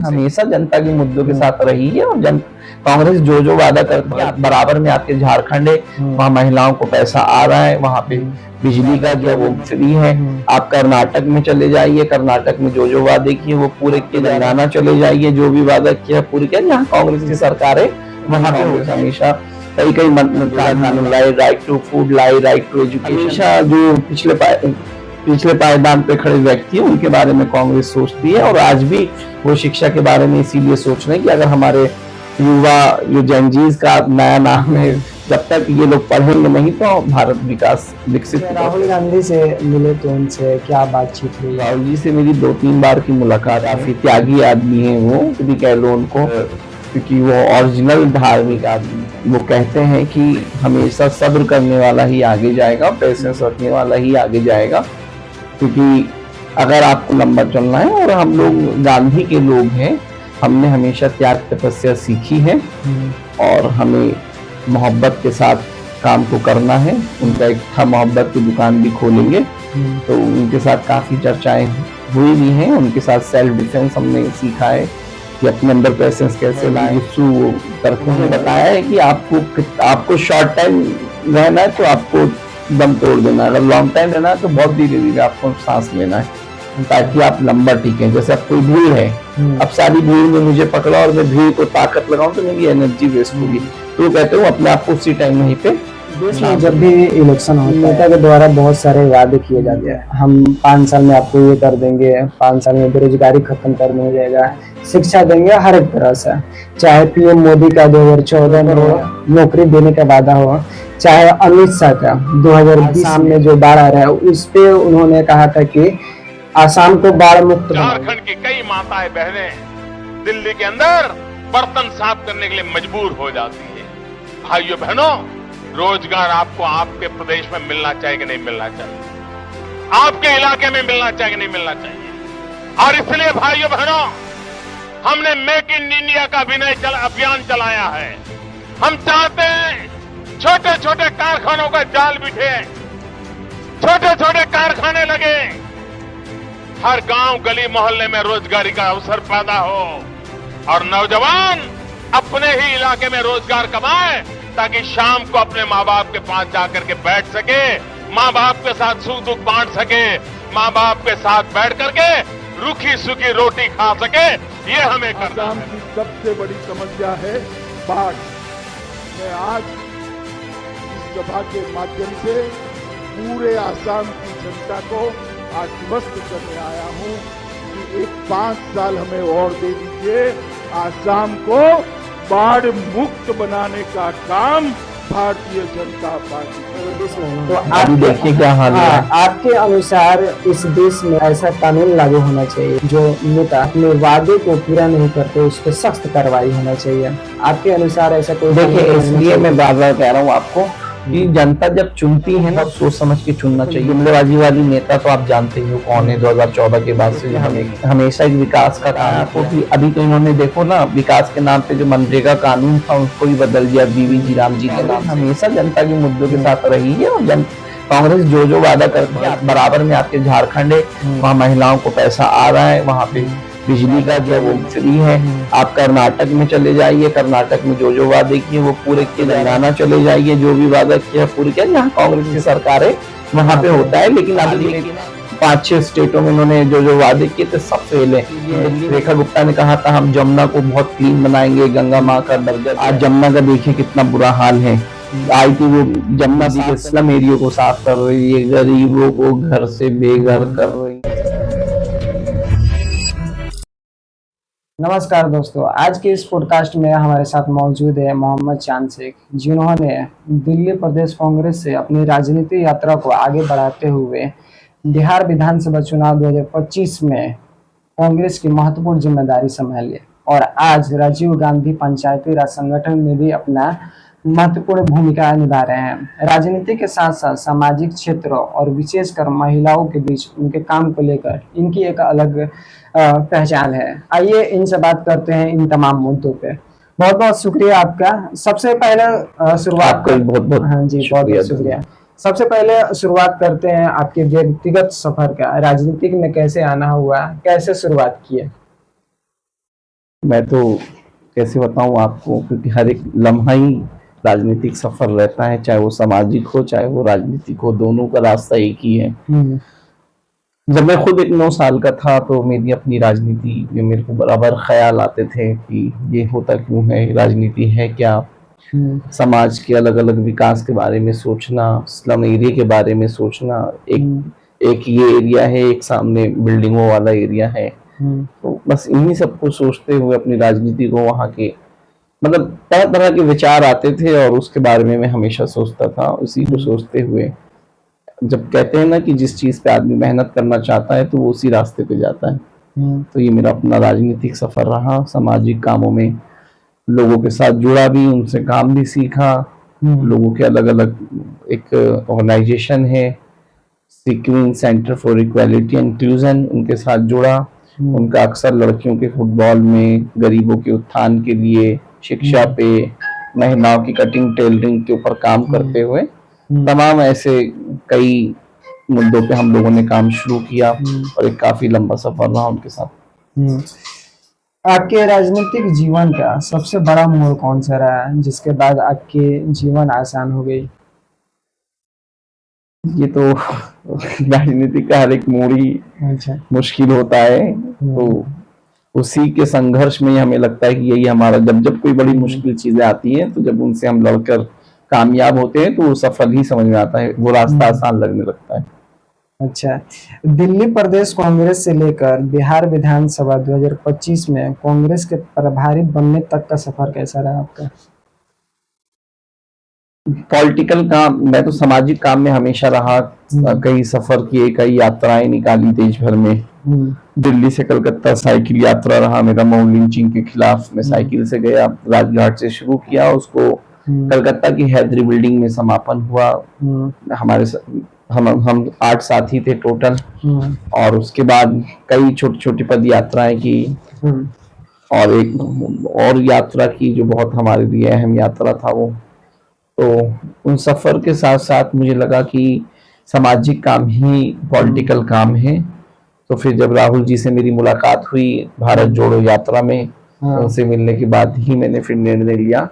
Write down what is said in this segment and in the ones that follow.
हमेशा जनता के मुद्दों के साथ रही है और कांग्रेस जो जो वादा करती है बराबर में आपके झारखंड है, वहाँ महिलाओं को पैसा आ रहा है, वहाँ पे बिजली का जो वो फ्री है। आप कर्नाटक में चले जाइए, कर्नाटक में जो जो वादे किए वो पूरे किए। तेलंगाना चले जाइए, जो भी वादा किया पूरे किया। जहाँ कांग्रेस की सरकार है वहाँ पे हमेशा कई कई कानून लाए, राइट टू फूड लाई, राइट टू एजुकेशन। हमेशा जो पिछले पायदान पे खड़े व्यक्ति हैं उनके बारे में कांग्रेस सोचती है और आज भी वो शिक्षा के बारे में इसीलिए सोच रहे हैं कि अगर हमारे युवा जो जेनजीज का नया नाम है, जब तक ये लोग पढ़ेंगे नहीं तो भारत विकसित। राहुल गांधी से मिले तो उनसे क्या बातचीत हुई? राहुल जी से मेरी 2-3 बार की मुलाकात। काफी त्यागी आदमी है वो, भी कह लो उनको, क्योंकि वो ओरिजिनल धार्मिक आदमी। वो कहते हैं कि हमेशा सब्र करने वाला ही आगे जाएगा, पेशेंस रखने वाला ही आगे जाएगा। क्योंकि अगर आपको लंबा चलना है, और हम लोग गांधी के लोग हैं, हमने हमेशा त्याग तपस्या सीखी है और हमें मोहब्बत के साथ काम को करना है। उनका एक था मोहब्बत की दुकान भी खोलेंगे, तो उनके साथ काफी चर्चाएं हुई भी हैं। उनके साथ सेल्फ डिफेंस हमने सीखा है कि अपने अंदर पेशेंस कैसे लाए। करते हैं बताया है कि आपको शॉर्ट टाइम रहना है तो आपको दम तोड़ देना है, अगर लॉन्ग टाइम रहना है तो बहुत धीरे धीरे आपको सांस लेना है ताकि आप लंबा टिके। जैसे अब कोई भीड़ है, अब सारी भीड़ में मुझे पकड़ा और मैं भीड़ को ताकत लगाऊं तो मेरी एनर्जी वेस्ट होगी। तो कहते हो अपने आप को उसी टाइम वहीं पे। देश में जब भी इलेक्शन होता है, नेता के द्वारा बहुत सारे वादे किए जाते हैं। हम 5 साल में आपको ये कर देंगे, 5 साल में बेरोजगारी खत्म कर दिया जाएगा, शिक्षा देंगे, हर एक तरह से। चाहे पीएम मोदी का 2014 में नौकरी देने का वादा हो, चाहे अमित शाह का 2020 में जो बाढ़ आ रहा है उस पे उन्होंने कहा था कि आसाम को बाढ़ मुक्त। झारखंड की कई माताएं बहनें दिल्ली के अंदर बर्तन साफ करने के लिए मजबूर हो जाती है। भाइयों बहनों, रोजगार आपको आपके प्रदेश में मिलना चाहिए कि नहीं मिलना चाहिए, आपके इलाके में मिलना चाहिए कि नहीं मिलना चाहिए। और इसलिए भाइयों बहनों, हमने मेक इन इंडिया का अभियान चलाया है। हम चाहते हैं छोटे छोटे कारखानों का जाल बिछे, छोटे छोटे कारखाने लगे, हर गांव गली मोहल्ले में रोजगारी का अवसर पैदा हो और नौजवान अपने ही इलाके में रोजगार कमाए ताकि शाम को अपने माँ बाप के पास जाकर के बैठ सके, माँ बाप के साथ सुख दुख बांट सके, माँ बाप के साथ बैठ करके रूखी सूखी रोटी खा सके। ये हमें करना है। आसाम की सबसे बड़ी समस्या है बाढ़। मैं आज इस सभा के माध्यम से पूरे आसाम की जनता को आश्वस्त करने आया हूं कि एक 5 साल हमें और दे दीजिए, आसाम को बाढ़ मुक्त बनाने का काम भारतीय जनता पार्टी करेगी। तो आप देखिए क्या हाल है। आपके अनुसार इस देश में ऐसा कानून लागू होना चाहिए जो नेता अपने वादे को पूरा नहीं करते उस पर सख्त कार्रवाई होना चाहिए। आपके अनुसार ऐसा कोई? देखिए, इसलिए मैं बार बार कह रहा हूँ आपको कि जनता जब चुनती है ना, सोच समझ के चुनना चाहिए। जुमलेबाजी वाली नेता तो आप जानते ही हो कौन है। 2014 के बाद से हमेशा एक विकास का काम को भी, अभी तो इन्होंने देखो ना, विकास के नाम पे जो मनरेगा कानून था उसको भी बदल दिया बीवी जी राम जी के नाम। हमेशा जनता के मुद्दों के साथ रही है और कांग्रेस जो जो वादा करती है बराबर में आपके झारखंड है, वहाँ महिलाओं को पैसा आ रहा है, वहाँ पे बिजली का जो वो फ्री है। आप कर्नाटक में चले जाइए, कर्नाटक में जो जो वादे किए वो पूरे किए। तेलंगाना चले जाइए, जो भी वादा किया पूरे किया। जहाँ कांग्रेस की सरकार है वहाँ पे होता है, लेकिन अभी 5-6 स्टेटों में उन्होंने जो जो वादे किए थे सब फेल है। रेखा गुप्ता ने कहा था हम जमुना को बहुत क्लीन बनाएंगे, गंगा माँ का दर्जा। आज जमुना का देखिए कितना बुरा हाल है। आई थी वो जमुना के स्लम एरिया को साफ कर रही है, गरीबों को घर से बेघर कर रही है। नमस्कार दोस्तों, आज के इस पॉडकास्ट में हमारे साथ मौजूद है मोहम्मद चांद शेख, जिन्होंने दिल्ली प्रदेश कांग्रेस से अपनी राजनीतिक यात्रा को आगे बढ़ाते हुए बिहार विधानसभा चुनाव 2025 में कांग्रेस की महत्वपूर्ण जिम्मेदारी संभाली और आज राजीव गांधी पंचायती राज संगठन में भी अपना महत्वपूर्ण भूमिका निभा रहे हैं। राजनीति के साथ साथ सामाजिक क्षेत्रों और विशेषकर महिलाओं के बीच उनके काम को लेकर इनकी एक अलग पहचान है। आइए इनसे बात करते हैं इन तमाम मुद्दों पे। बहुत बहुत शुक्रिया आपका। सबसे पहले शुरुआत हाँ जी, बहुत शुक्रिया। सबसे पहले शुरुआत करते हैं आपके व्यक्तिगत सफर का। राजनीतिक में कैसे आना हुआ, कैसे शुरुआत की है? मैं तो कैसे बताऊं आपको, क्योंकि हर एक लम्हा ही राजनीतिक सफर रहता है, चाहे वो सामाजिक हो चाहे वो राजनीतिक हो, दोनों का रास्ता एक ही है। जब मैं खुद एक 9 साल का था तो मेरी अपनी राजनीति में मेरे को बराबर ख्याल आते थे कि ये होता क्यों है, राजनीति है क्या, समाज के अलग अलग विकास के बारे में सोचना, स्लम एरिया के बारे में सोचना। एक ये एरिया है, एक सामने बिल्डिंगों वाला एरिया है, तो बस इन्हीं सबको सोचते हुए अपनी राजनीति को, वहाँ के मतलब तरह तरह के विचार आते थे और उसके बारे में मैं हमेशा सोचता था। उसी को सोचते हुए, जब कहते हैं ना कि जिस चीज पे आदमी मेहनत करना चाहता है तो वो उसी रास्ते पे जाता है, तो ये मेरा अपना राजनीतिक सफर रहा। सामाजिक कामों में लोगों के साथ जुड़ा भी, उनसे काम भी सीखा। लोगों के अलग अलग एक ऑर्गेनाइजेशन है, sequin centre for equality and inclusion, उनके साथ जुड़ा। उनका अक्सर लड़कियों के फुटबॉल में, गरीबों के उत्थान के लिए, शिक्षा पे, महिलाओं की कटिंग टेलरिंग के ऊपर काम करते हुए तमाम ऐसे कई मुद्दों पे हम लोगों ने काम शुरू किया और एक काफी लंबा सफर रहा उनके साथ। आपके राजनीतिक जीवन का सबसे बड़ा मोड़ कौन सा रहा है जिसके बाद आपके जीवन आसान हो गई? ये तो राजनीति का हर एक मोड़ ही मुश्किल होता है, तो उसी के संघर्ष में ही हमें लगता है कि यही हमारा, जब जब कोई बड़ी मुश्किल चीजें आती हैं तो जब उनसे हम लड़कर कामयाब होते हैं तो वो सफल ही समझ में आता है, वो रास्ता आसान लगने लगता है। अच्छा, दिल्ली प्रदेश कांग्रेस से लेकर बिहार विधानसभा 2025 में कांग्रेस के प्रभारी बनने तक का सफर कैसा रहा आपका? पॉलिटिकल काम, मैं तो सामाजिक काम में हमेशा रहा। कई सफर किए, कई यात्राएं निकाली देश भर में। दिल्ली से कलकत्ता साइकिल यात्रा रहा मेरा, मऊ लिंचिंग के खिलाफ मैं साइकिल से गया, राजघाट से शुरू किया, उसको कलकत्ता की हैदरी बिल्डिंग में समापन हुआ। हमारे हम 8 साथी थे टोटल, और उसके बाद कई छोटी छोटी पद यात्राएं की, और एक और यात्रा की जो बहुत हमारे लिए अहम यात्रा था वो। तो उन सफर के साथ साथ मुझे लगा कि सामाजिक काम ही पॉलिटिकल काम है। तो फिर जब राहुल जी से मेरी मुलाकात हुई भारत जोड़ो यात्रा में, उनसे मिलने के बाद ही मैंने फिर निर्णय लिया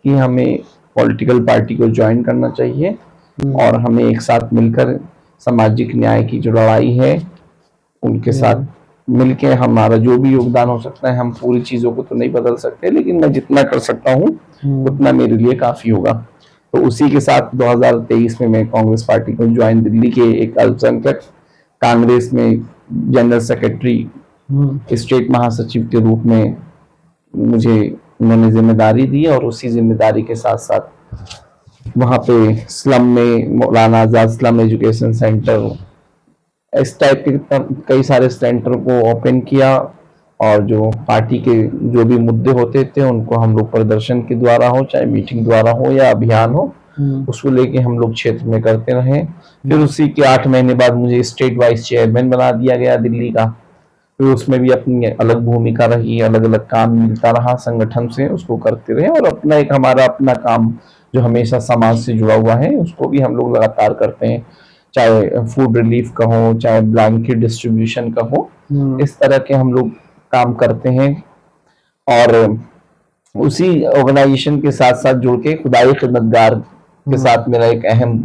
कि हमें पॉलिटिकल पार्टी को ज्वाइन करना चाहिए और हमें एक साथ मिलकर सामाजिक न्याय की जो लड़ाई है उनके साथ मिलके हमारा जो भी योगदान हो सकता है, हम पूरी चीजों को तो नहीं बदल सकते, लेकिन मैं जितना कर सकता हूँ उतना मेरे लिए काफी होगा। तो उसी के साथ 2023 में मैं कांग्रेस पार्टी को ज्वाइन, दिल्ली के एक अल्पसंख्यक कांग्रेस में जनरल सेक्रेटरी, स्टेट महासचिव के रूप में मुझे उन्होंने जिम्मेदारी दी, और उसी जिम्मेदारी के साथ साथ वहाँ पे स्लम में Maulana Azad slum education centre, इस टाइप के कई सारे सेंटर को ओपन किया, और जो पार्टी के जो भी मुद्दे होते थे उनको हम लोग प्रदर्शन के द्वारा हो, चाहे मीटिंग द्वारा हो या अभियान हो, उसको लेके हम लोग क्षेत्र में करते रहे। फिर उसी के 8 महीने बाद मुझे स्टेट वाइस चेयरमैन बना दिया गया दिल्ली का। फिर उसमें भी अपनी अलग भूमिका रही, अलग अलग काम मिलता रहा संगठन से, उसको करते रहे, और अपना एक हमारा अपना काम जो हमेशा समाज से जुड़ा हुआ है उसको भी हम लोग लगातार करते हैं, चाहे फूड रिलीफ का हो, चाहे ब्लैंकेट डिस्ट्रीब्यूशन का हो, इस तरह के हम लोग काम करते हैं। और उसी ऑर्गेनाइजेशन के साथ साथ जुड़ के खुदाई खिदमतगार के साथ मेरा एक अहम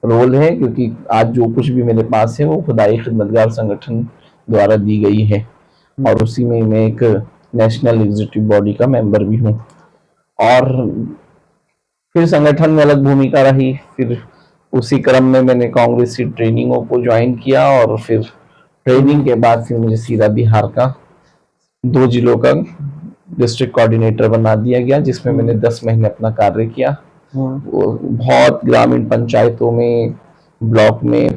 रोल है, क्योंकि आज जो कुछ भी मेरे पास है वो खुदाई खिदमतगार संगठन द्वारा दी गई है, और उसी में मैं एक नेशनल एग्जीक्यूटिव बॉडी का मेंबर भी हूँ। और फिर संगठन में अलग भूमिका रही। फिर उसी क्रम में मैंने कांग्रेस की ट्रेनिंगों को ज्वाइन किया, और फिर ट्रेनिंग के बाद फिर मुझे सीधा बिहार का 2 जिलों का डिस्ट्रिक्ट कोऑर्डिनेटर बना दिया गया, जिसमें मैंने 10 महीने अपना कार्य किया। बहुत ग्रामीण पंचायतों में, ब्लॉक में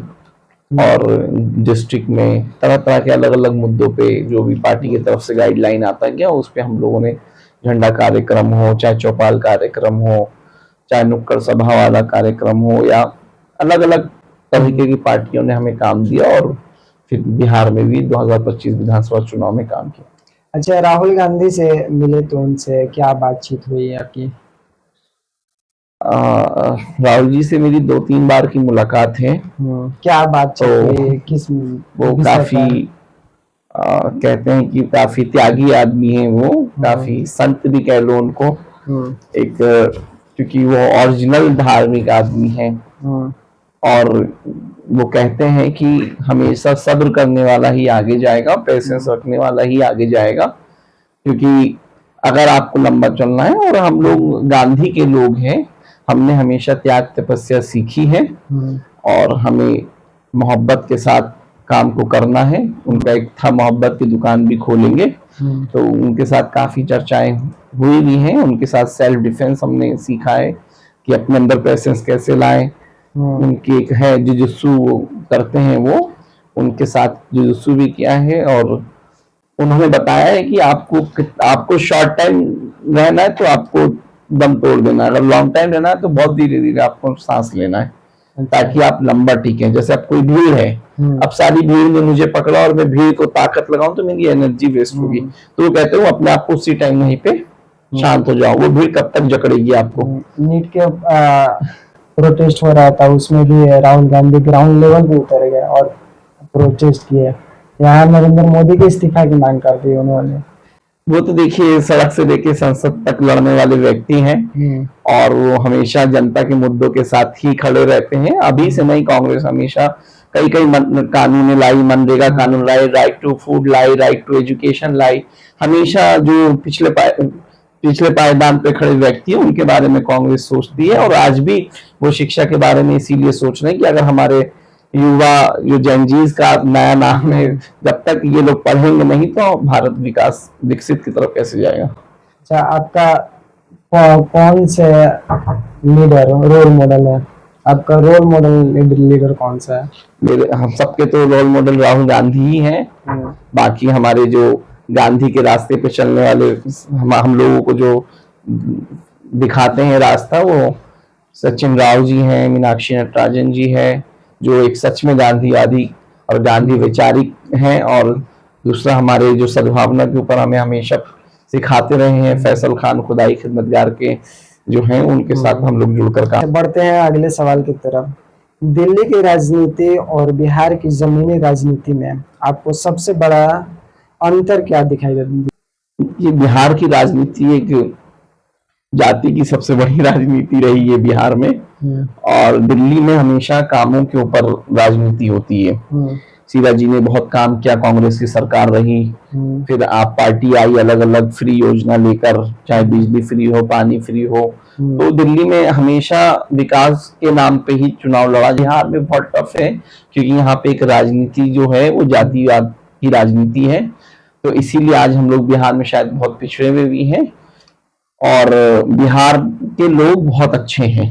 और डिस्ट्रिक्ट में तरह तरह के अलग अलग मुद्दों पे जो भी पार्टी की तरफ से गाइडलाइन आता गया, उस पे हम लोगों ने झंडा कार्यक्रम हो, चाहे चौपाल कार्यक्रम हो, चाहे नुक्कड़ सभा वाला कार्यक्रम हो, या अलग अलग तरीके की पार्टियों ने हमें काम दिया, और फिर बिहार में भी 2025 विधानसभा चुनाव में काम किया। अच्छा, राहुल गांधी से मिले तो उनसे क्या बातचीत हुई आपकी? राहुल जी से मेरी 2-3 बार की मुलाकात है। क्या बातचीत हुई? किस वो काफी कहते हैं कि काफी त्यागी आदमी है वो, काफी संत भी कह लो उनको। एक क्योंकि वो ओरिजिनल धार्मिक आदमी है और वो कहते हैं कि हमेशा सब्र करने वाला ही आगे जाएगा, पेशेंस रखने वाला ही आगे जाएगा। क्योंकि अगर आपको लंबा चलना है, और हम लोग गांधी के लोग हैं, हमने हमेशा त्याग तपस्या सीखी है और हमें मोहब्बत के साथ काम को करना है। उनका एक था मोहब्बत की दुकान भी खोलेंगे, तो उनके साथ काफी चर्चाएं हुई भी हैं। उनके साथ सेल्फ डिफेंस हमने सीखा है कि अपने अंदर पेशेंस कैसे लाएं। उनकी एक है जुजुत्सु करते हैं वो, उनके साथ जुजुत्सु भी किया है और उन्होंने बताया है कि आपको शॉर्ट टाइम रहना है तो आपको दम तोड़ देना है, अगर लॉन्ग टाइम रहना है तो बहुत धीरे धीरे आपको सांस लेना है ताकि आप लंबा टिके। जैसे अब कोई भीड़ है, अब सारी भीड़ ने मुझे पकड़ा और मैं भीड़ को ताकत लगाऊं तो मेरी एनर्जी वेस्ट होगी, तो वो कहते हैं अपने आप को उसी टाइम वहीं पे शांत हो जाओ, वो भीड़ कब तक जकड़ेगी आपको। नीट के प्रोटेस्ट हो रहा था, उसमें भी राहुल गांधी ग्राउंड लेवल पे उतर गए और प्रोटेस्ट किए। यहाँ नरेंद्र मोदी के इस्तीफा की मांग कर दी उन्होंने। वो तो देखिए सड़क से लेके संसद तक लड़ने वाले व्यक्ति हैं और वो हमेशा जनता के मुद्दों के साथ ही खड़े रहते हैं। अभी से नहीं, कांग्रेस हमेशा कई कानून लाई, मनरेगा कानून लाई, राइट टू फूड लाई, राइट टू एजुकेशन लाई। हमेशा जो पिछले पायदान पे खड़े व्यक्ति हैं उनके बारे में कांग्रेस सोचती है और आज भी वो शिक्षा के बारे में इसीलिए सोच रहे हैं कि अगर हमारे युवा जो जेनजीज का नया नाम है, जब तक ये लोग पढ़ेंगे नहीं तो भारत विकसित की तरफ कैसे जाएगा। अच्छा, आपका कौन से लीडर रोल मॉडल है? आपका रोल मॉडल लीडर कौन सा है? हम सबके तो रोल मॉडल राहुल गांधी ही हैं। बाकी हमारे जो गांधी के रास्ते पे चलने वाले हम लोगों को जो दिखाते हैं रास्ता, वो सचिन राव जी हैं, मीनाक्षी नटराजन जी है, जो एक सच में गांधीवादी और गांधी वैचारिक हैं। और दूसरा हमारे जो सद्भावना के ऊपर हमें हमेशा सिखाते रहे हैं, फैसल खान खुदाई खिदमतगार के जो हैं, उनके साथ हम लोग जुड़कर काम। बढ़ते हैं अगले सवाल की तरफ। दिल्ली की राजनीति और बिहार की जमीनी राजनीति में आपको सबसे बड़ा अंतर क्या दिखाई देता है? ये बिहार की राजनीति एक जाति की सबसे बड़ी राजनीति रही है बिहार में, और दिल्ली में हमेशा कामों के ऊपर राजनीति होती है। सीरा जी ने बहुत काम किया, कांग्रेस की सरकार रही, फिर आप पार्टी आई अलग अलग फ्री योजना लेकर, चाहे बिजली फ्री हो, पानी फ्री हो। तो दिल्ली में हमेशा विकास के नाम पे ही चुनाव लड़ा। बिहार में बहुत टफ है क्योंकि यहाँ पे एक राजनीति जो है वो जातिवाद की राजनीति है, तो इसीलिए आज हम लोग बिहार में शायद बहुत पिछड़े हुए भी हैं और बिहार के लोग बहुत अच्छे हैं।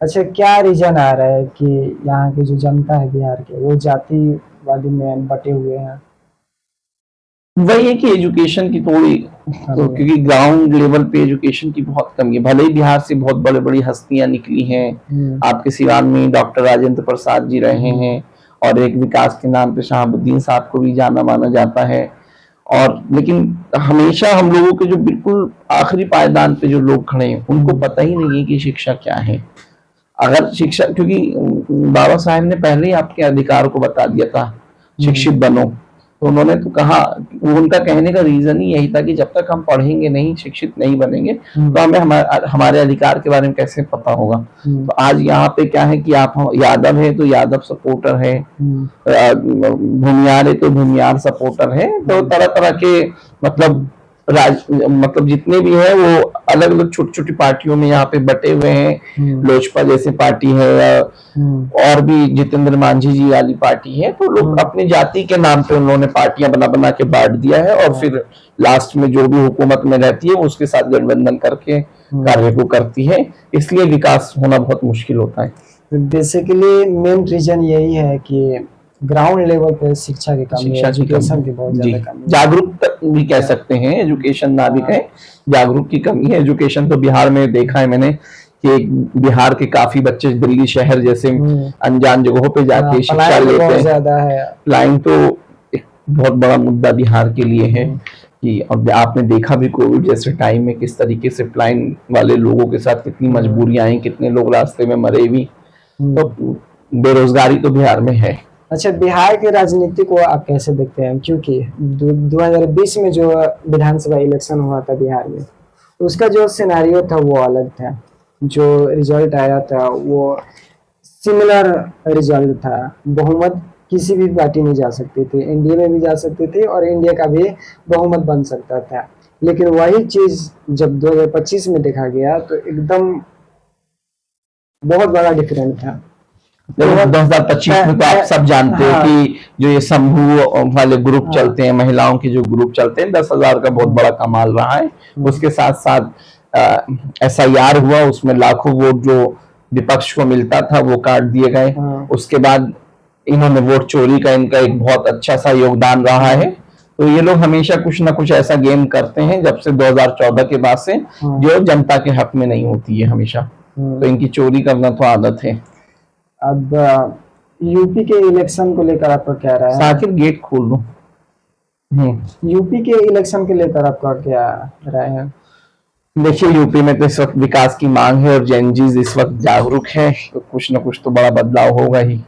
अच्छा, क्या रीजन आ रहा है कि यहाँ की जो जनता है बिहार के, वो जातिवादी में बटे हुए हैं? वही है कि एजुकेशन की थोड़ी, तो क्योंकि ग्राउंड लेवल पे एजुकेशन की बहुत कमी है। भले ही बिहार से बहुत बड़े बड़ी हस्तियां निकली हैं, आपके सिवान में डॉक्टर राजेंद्र प्रसाद जी रहे हैं और एक विकास के नाम पे शहाबुद्दीन साहब को भी जाना माना जाता है, और लेकिन हमेशा हम लोगों के जो बिल्कुल आखिरी पायदान पे जो लोग खड़े हैं उनको पता ही नहीं है कि शिक्षा क्या है। अगर शिक्षा, क्योंकि बाबा साहेब ने पहले ही आपके अधिकार को बता दिया था, शिक्षित बनो, तो उन्होंने तो कहा, उनका कहने का रीजन ही यही था कि जब तक हम पढ़ेंगे नहीं, शिक्षित नहीं बनेंगे तो हमें हमारे अधिकार के बारे में कैसे पता होगा। तो आज यहाँ पे क्या है कि आप यादव है तो यादव सपोर्टर है, भूमियार है तो भूमियार सपोर्टर है, तो तरह तरह के मतलब जितने भी है वो अलग अलग छोटी छोटी पार्टियों में यहाँ पे बटे हुए हैं। लोजपा जैसे पार्टी है और भी जितेंद्र मांझी जी वाली पार्टी है, तो लोग अपनी जाति के नाम पे उन्होंने पार्टियां बना बना के बांट दिया है और फिर लास्ट में जो भी हुकूमत में रहती है उसके साथ गठबंधन करके कार्य को करती है, इसलिए विकास होना बहुत मुश्किल होता है। बेसिकली मेन रीजन यही है कि ग्राउंड लेवल पे शिक्षा की कमी है, एजुकेशन की बहुत ज्यादा कमी है। जागरूकता भी कह सकते हैं, एजुकेशन ना भी कहें, जागरूक की कमी है। एजुकेशन तो बिहार में देखा है मैंने कि बिहार के काफी बच्चे दिल्ली शहर जैसे अनजान जगहों पे जाके शिक्षा लेते हैं। ज्यादा है, फ्लाइंग तो एक बहुत बड़ा मुद्दा बिहार के लिए है कि अब आपने देखा भी कोविड जैसे टाइम में किस तरीके से फ्लाइंग वाले लोगों के साथ कितनी मजबूरियां आई, कितने लोग रास्ते में मरे भी। तो बेरोजगारी तो बिहार में है। अच्छा, बिहार की राजनीति को आप कैसे देखते हैं? क्योंकि 2020 में जो विधानसभा इलेक्शन हुआ था बिहार में, उसका जो सिनेरियो था वो अलग था। जो रिजल्ट आया था वो सिमिलर रिजल्ट था। बहुमत किसी भी पार्टी में जा सकती थी, एनडीए में भी जा सकती थी और इंडिया का भी बहुमत बन सकता था। लेकिन वही चीज जब 2025 में देखा गया तो एकदम बहुत बड़ा डिफरेंट था। 2025 में तो आप सब जानते हो हाँ। कि जो ये समूह वाले ग्रुप चलते हैं, महिलाओं के जो ग्रुप चलते हैं, 10,000 का बहुत बड़ा कमाल रहा है। उसके साथ साथ SIR हुआ, उसमें लाखों वोट जो विपक्ष को मिलता था वो काट दिए गए। उसके बाद इन्होंने वोट चोरी का इनका एक बहुत अच्छा सा योगदान रहा है। तो ये लोग हमेशा कुछ ना कुछ ऐसा गेम करते हैं जब से 2014 के बाद से, जो जनता के हक में नहीं होती है हमेशा। तो इनकी चोरी करना तो आदत है। अब यूपी के इलेक्शन को लेकर आपका क्या राय है? साकिब गेट खोल दो। यूपी के इलेक्शन के लेकर आपका क्या राय है? देखिए, यूपी में तो इस वक्त विकास की मांग है और जेनजीज इस वक्त जागरूक है, तो कुछ ना कुछ तो बड़ा बदलाव होगा ही।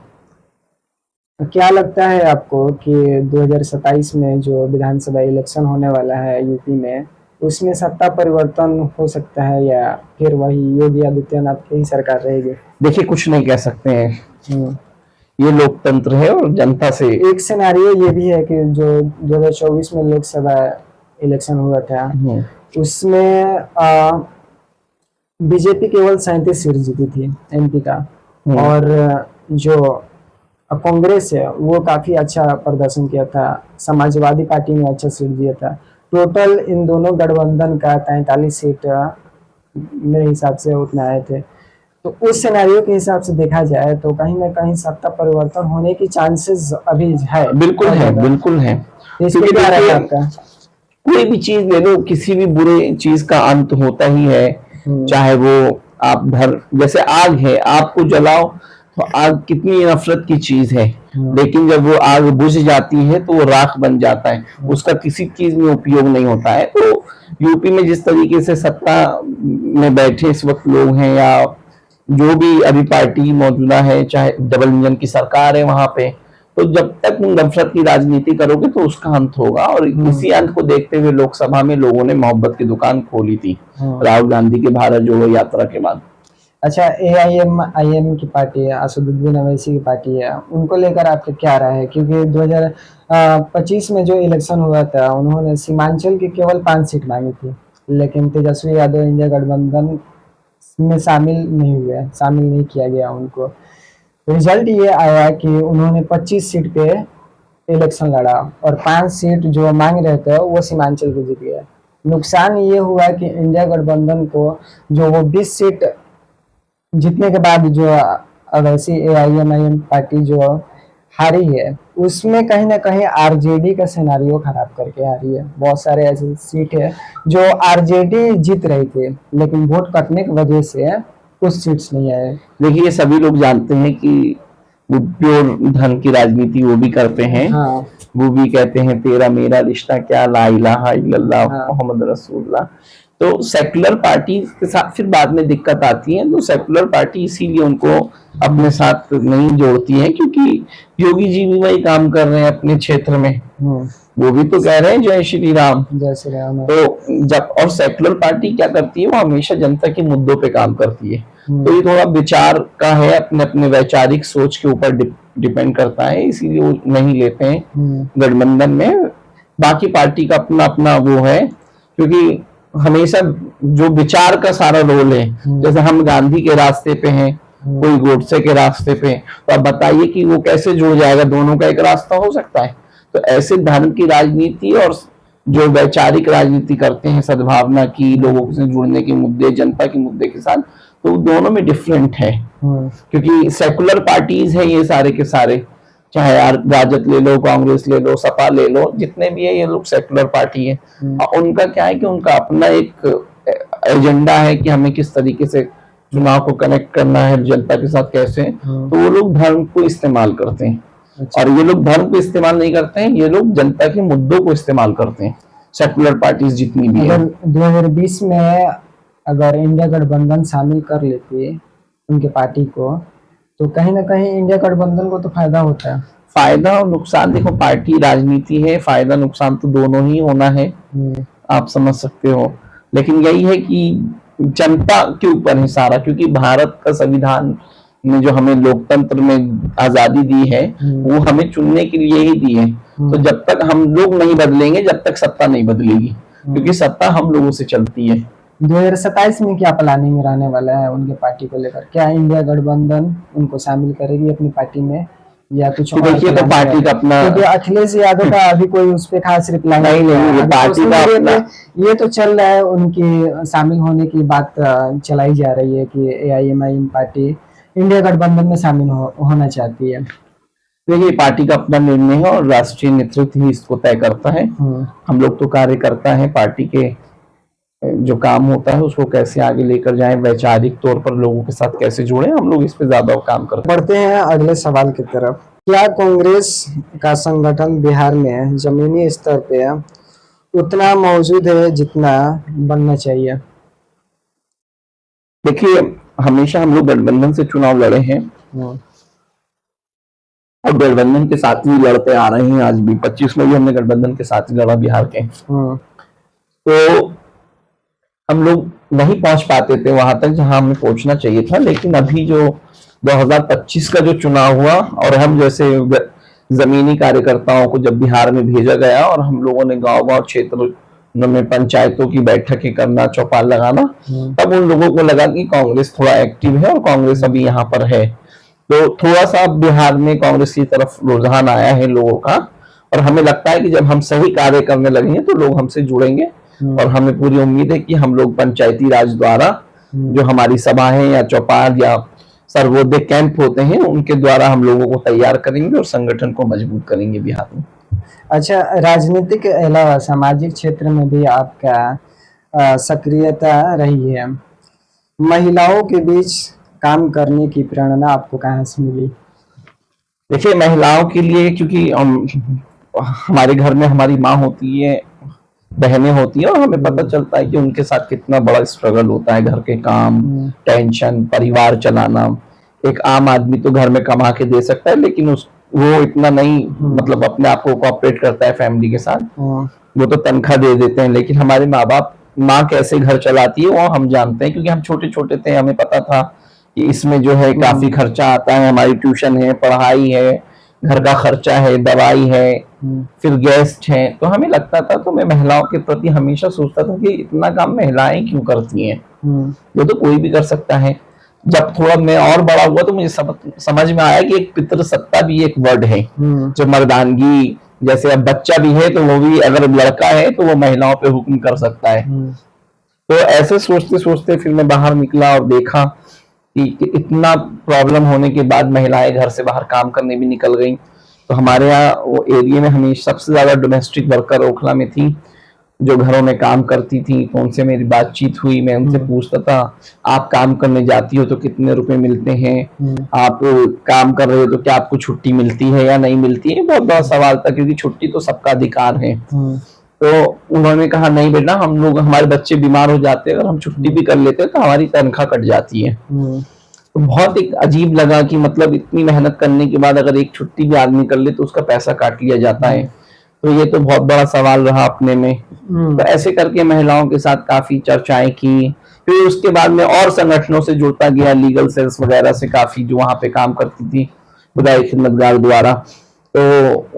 क्या लगता है आपको कि 2027 में जो विधानसभा इलेक्शन होने वाला है यूपी में, उसमें सत्ता परिवर्तन हो सकता है या फिर वही योगी आदित्यनाथ की ही सरकार रहेगी? देखिए, कुछ नहीं कह सकते हैं, ये लोकतंत्र है और जनता से। एक सिनेरियो ये भी है कि जो 2024 में लोकसभा इलेक्शन हुआ था उसमें बीजेपी केवल 37 सीट जीती थी एमपी का, और जो कांग्रेस है वो काफी अच्छा प्रदर्शन किया था। समाजवादी पार्टी ने अच्छा सीट दिया था। टोटल इन दोनों गठबंधन का 43 सीट मेरे हिसाब से उतना आए थे। तो उस सिनेरियो के हिसाब से देखा जाए तो कहीं ना कहीं सत्ता परिवर्तन होने की चांसेस अभी है। बिल्कुल है, बिल्कुल है। इसमें क्या रहेगा आपका? कोई भी चीज ले लो, किसी भी बुरे चीज का अंत होता ही है। चाहे वो आप घर, जैसे आग है, आग को जलाओ तो आग कितनी नफरत की चीज है, लेकिन जब वो आग बुझ जाती है तो वो राख बन जाता है, उसका किसी चीज में उपयोग नहीं होता है। तो यूपी में जिस तरीके से सत्ता में बैठे इस वक्त लोग हैं, या जो भी अभी पार्टी मौजूदा है, चाहे डबल इंजन की सरकार है वहां पे, तो जब तक तुम नफरत की राजनीति करोगे तो उसका अंत होगा। और इसी अंत को देखते हुए लोकसभा में लोगों ने मोहब्बत की दुकान खोली थी राहुल गांधी के भारत जोड़ो यात्रा के बाद। अच्छा, AIM की पार्टी है, असदुद्दीन अवैसी की पार्टी है, उनको लेकर आपका क्या राय है? क्योंकि 2025 में जो इलेक्शन हुआ था उन्होंने सीमांचल की केवल 5 सीट मांगी थी, लेकिन तेजस्वी यादव इंडिया गठबंधन में शामिल नहीं किया गया उनको। रिजल्ट ये आया कि उन्होंने 25 सीट पे इलेक्शन लड़ा और 5 सीट जो मांग रहे थे वो सीमांचल को जीत गया। नुकसान ये हुआ कि इंडिया गठबंधन को जो वो 20 सीट जीतने के बाद जो अवैसी AIM पार्टी जो हारी है, उसमें कहीं ना कहीं आरजेडी का सिनेरियो खराब करके आ रही है। बहुत सारे ऐसे सीट है जो आरजेडी जीत रही थी, लेकिन वोट कटने की वजह से कुछ सीट्स नहीं आए। देखिए, ये सभी लोग जानते हैं कि वो प्योर धन की राजनीति वो भी करते हैं। वो भी कहते हैं तेरा मेरा रिश्ता क्या, ला इलाहा इल्लल्लाह मोहम्मद रसूलुल्लाह। तो सेकुलर पार्टी के साथ फिर बाद में दिक्कत आती है। तो सेकुलर पार्टी इसीलिए उनको अपने साथ नहीं जोड़ती है, क्योंकि योगी जी भी वही काम कर रहे हैं अपने क्षेत्र में। वो भी तो कह रहे हैं जय श्री राम, जय श्री राम। तो जब, और सेकुलर पार्टी क्या करती है, वो हमेशा जनता के मुद्दों पे काम करती है। तो ये थोड़ा विचार का है, अपने अपने वैचारिक सोच के ऊपर डिपेंड करता है, इसीलिए वो नहीं लेते हैं गठबंधन में। बाकी पार्टी का अपना अपना वो है, क्योंकि हमेशा जो विचार का सारा रोल है, जैसे हम गांधी के रास्ते पे हैं, कोई गोडसे के रास्ते पे, तो आप बताइए कि वो कैसे जुड़ जाएगा, दोनों का एक रास्ता हो सकता है। तो ऐसे धर्म की राजनीति और जो वैचारिक राजनीति करते हैं, सद्भावना की, लोगों से जुड़ने के मुद्दे, जनता के मुद्दे के साथ, तो दोनों में डिफरेंट है। क्योंकि सेकुलर पार्टीज हैं ये सारे के सारे, चाहे राजद ले लो, कांग्रेस ले लो, सपा ले लो, जितने भी है ये लोग सेकुलर पार्टी है। और उनका क्या है कि उनका अपना एक एजेंडा है कि हमें किस तरीके से चुनाव को कनेक्ट करना है जनता के साथ, कैसे। तो वो लोग धर्म को इस्तेमाल करते हैं। और ये लोग धर्म को इस्तेमाल नहीं करते हैं, ये लोग जनता के मुद्दों को इस्तेमाल करते हैं, सेकुलर पार्टीज जितनी भी है। 2020 में अगर इंडिया गठबंधन शामिल कर लेती है उनके पार्टी को, तो कहीं ना कहीं इंडिया गठबंधन को तो फायदा होता है। फायदा और नुकसान, देखो पार्टी राजनीति है, फायदा नुकसान तो दोनों ही होना है, आप समझ सकते हो। लेकिन यही है कि जनता के ऊपर है सारा, क्योंकि भारत का संविधान ने जो हमें लोकतंत्र में आजादी दी है वो हमें चुनने के लिए ही दी है। तो जब तक हम लोग नहीं बदलेंगे, जब तक सत्ता नहीं बदलेगी, क्योंकि सत्ता हम लोगों से चलती है। 2027 में क्या प्लानिंग रहने वाला है उनके पार्टी को लेकर? क्या इंडिया गठबंधन उनको शामिल करेगी अपनी पार्टी में या कुछ और? देखिए तो पार्टी का अपना, क्योंकि अखिलेश यादव का अभी कोई उस पे खास रिप्लाई नहीं, ये पार्टी का अपना, ये तो चल रहा है, उनकी शामिल होने की बात चलाई जा रही है कि AIMIM पार्टी इंडिया गठबंधन में शामिल होना चाहती है। देखिए पार्टी का अपना निर्णय है और राष्ट्रीय नेतृत्व ही इसको तय करता है। हम लोग तो कार्यकर्ता हैं, पार्टी के जो काम होता है उसको कैसे आगे लेकर जाएं, वैचारिक तौर पर लोगों के साथ कैसे जुड़े, हम लोग इस पे ज्यादा काम करते हैं। बढ़ते हैं अगले सवाल की तरफ। क्या कांग्रेस का संगठन बिहार में जमीनी स्तर पे उतना मौजूद है जितना बनना चाहिए? देखिए हमेशा हम लोग गठबंधन से चुनाव लड़े हैं और गठबंधन के साथ ही लड़ते आ रहे हैं। आज भी 25 में भी हमने गठबंधन के साथ ही लड़ा बिहार के। तो हम लोग नहीं पहुंच पाते थे वहां तक जहां हमें पहुंचना चाहिए था, लेकिन अभी जो 2025 का जो चुनाव हुआ और हम जैसे जमीनी कार्यकर्ताओं को जब बिहार में भेजा गया और हम लोगों ने गांव-गांव क्षेत्र में पंचायतों की बैठकें करना, चौपाल लगाना, तब उन लोगों को लगा कि कांग्रेस थोड़ा एक्टिव है और कांग्रेस अभी यहाँ पर है। तो थोड़ा सा बिहार में कांग्रेस की तरफ रुझान आया है लोगों का और हमें लगता है कि जब हम सही कार्य करने लगेंगे तो लोग हमसे जुड़ेंगे और हमें पूरी उम्मीद है कि हम लोग पंचायती राज द्वारा जो हमारी सभाएं या चौपाल या सर्वोदय कैंप होते हैं उनके द्वारा हम लोगों को तैयार करेंगे और संगठन को मजबूत करेंगे बिहार में। अच्छा, राजनीतिक के अलावा सामाजिक क्षेत्र में भी आपका सक्रियता रही है। महिलाओं के बीच काम करने की प्रेरणा आपको कहाँ से मिली? देखिए महिलाओं के लिए, क्योंकि हमारे घर में हमारी माँ होती है, बहनें होती हैं और हमें पता चलता है कि उनके साथ कितना बड़ा स्ट्रगल होता है, घर के काम, टेंशन, परिवार चलाना। एक आम आदमी तो घर में कमा के दे सकता है लेकिन वो इतना नहीं मतलब अपने आप को कोऑपरेट करता है फैमिली के साथ, वो तो तनख्वाह दे देते हैं। लेकिन हमारे माँ कैसे घर चलाती है वो हम जानते हैं, क्योंकि हम छोटे छोटे थे, हमें पता था कि इसमें जो है काफी खर्चा आता है। हमारी ट्यूशन है, पढ़ाई है, घर का खर्चा है, दवाई है, फिर गेस्ट है। तो हमें लगता था, तो मैं महिलाओं के प्रति हमेशा सोचता था कि इतना काम महिलाएं क्यों करती हैं, ये तो कोई भी कर सकता है। जब थोड़ा मैं और बड़ा हुआ तो मुझे समझ में आया कि एक पितृसत्ता भी एक वर्ड है, जो मर्दानगी, जैसे अब बच्चा भी है तो वो भी अगर लड़का है तो वो महिलाओं पे हुक्म कर सकता है। तो ऐसे सोचते सोचते फिर मैं बाहर निकला और देखा कि इतना प्रॉब्लम होने के बाद महिलाएं घर से बाहर काम करने भी निकल गई। तो हमारे यहाँ वो एरिया में हमेशा सबसे ज्यादा डोमेस्टिक वर्कर ओखला में थी जो घरों में काम करती थी। तो उनसे मेरी बातचीत हुई, मैं उनसे पूछता था आप काम करने जाती हो तो कितने रुपए मिलते हैं, आप काम कर रहे हो तो क्या आपको छुट्टी मिलती है या नहीं मिलती है। बहुत बड़ा सवाल था, क्योंकि छुट्टी तो सबका अधिकार है। तो उन्होंने कहा नहीं बेटा, हम लोग, हमारे बच्चे बीमार हो जाते हैं, अगर हम छुट्टी भी कर लेते हैं तो हमारी तनख्वाह कट जाती है। तो बहुत एक अजीब लगा कि मतलब इतनी मेहनत करने के बाद अगर एक छुट्टी भी आदमी कर ले तो उसका पैसा काट लिया जाता है। तो ये तो बहुत बड़ा सवाल रहा अपने में। तो ऐसे करके महिलाओं के साथ काफी चर्चाएं की। फिर उसके बाद में और संगठनों से जुड़ता गया, लीगल सेल्स वगैरह से काफी जो वहां पे काम करती थी खुदाई खिदमतगार द्वारा। तो